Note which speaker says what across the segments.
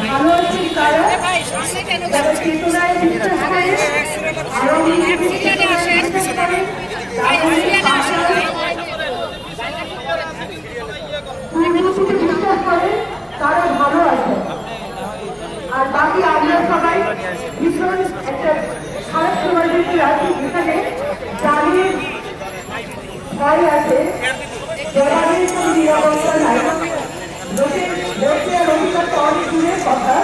Speaker 1: ভালো আছেন তারা যারা চেতনায় বিশ্বাস করে, আরো বিশ্বাস করে, বিশ্বাস করে তারা ভালো আছে। আর বাকি আমরা সবাই ভীষণ একটা খারাপ সময় দেখতে আছি, যেখানে জালির ভয় আছে, জবাবের কোনো নিরাপত্তা নাই, লোকের অধিকার তো অনেক দূরের কথা,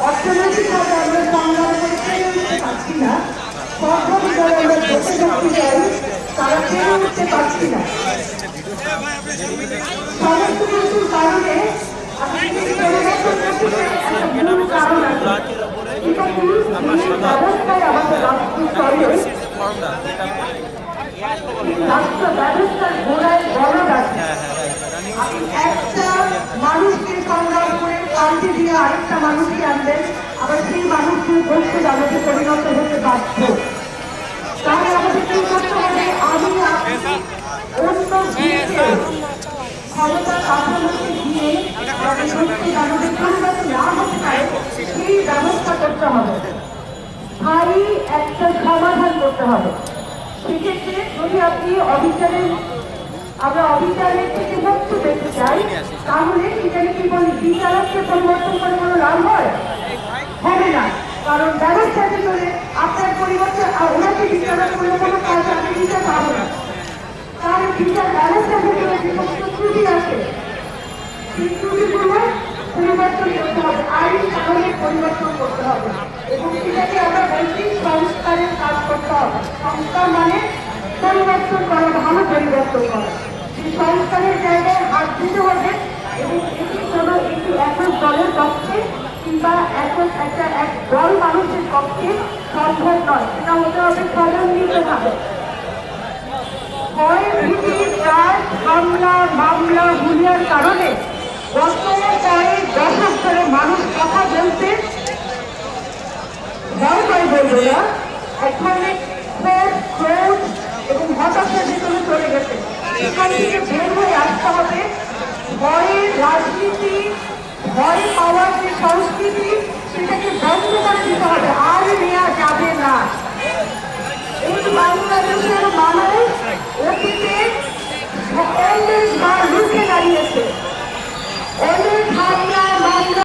Speaker 1: অর্থনৈতিকভাবে আমরা সংগ্রাম করে পেরে উঠতে পারছি না, সবভাবে যারা আমরা বসে থাকতে চাই তারা পেরে উঠতে পারছি না। সমস্ত কিছুর কারণে কারণ আছে, ব্যবস্থায় আমাদের রাষ্ট্র ব্যবস্থার গোড়ায় বলদ আছে। একটা মানুষকে সংগ্রাম করে পাল্টে দিয়ে আরেকটা মানুষকে আনবেন, আবার সেই মানুষকে বলতে আমাদের পরিণত হতে বাধ্য। তাহলে আমাদের কি করতে হবে? আমি অন্য ক্ষমতা কাঠামোকে দিয়ে আমাদের পরিণত না হতে পারে সেই ব্যবস্থা করতে হবে, স্থায়ী একটা সমাধান করতে হবে। সেক্ষেত্রে যদি আপনি আমরা অবিচারের থেকে মুক্ত পেতে চাই, তাহলে সেখানে কি বলি, বিচারককে পরিবর্তন করে কোনো লাভ হবে না। কারণ ব্যবস্থার ভিতরে আপনার পরিবর্তে ওনাকে বিচারক করলে কোনো কাজ আপনি দিতে পারবো না। তার বিচার ব্যবস্থার ভিতরে যে সমস্ত ত্রুটি আছে, সেই ত্রুটিগুলো পরিবর্তন করতে হবে, আইন কানুনের পরিবর্তন করতে হবে, এবং সেটাকে আমরা বলছি সংস্কারের কাজ করতে হবে। সংস্কার মানে পরিবর্তন করা, ভালো পরিবর্তন করা। সেই সংস্কারের জায়গায় হাত দিতে হবে, এবং এটি কোনো একটি একক দলের পক্ষে কিংবা এক দল মানুষের পক্ষে সম্ভব নয়, সেটা হতে হবে সমন্বিতভাবে। ভয়, ভীতি, ত্রাস, হামলা, মামলা, হুলিয়ার কারণে বর্তমানে কয়েক দশক ধরে মানুষ কথা বলতে ভয় করে বলবে না, এক ধরনের ক্রোধ এবং হতাশার ভিতরে চলে গেছে। এখান থেকে বের হয়ে আসতে হবে। ভয়ের রাজনীতি, ভয় পাওয়ার যে সংস্কৃতি, সেটাকে বন্ধ করে দিতে হবে, আর নেওয়া যাবে না। এই বাংলাদেশের মানুষ অতীতে 40 বার রুখে দাঁড়িয়েছে,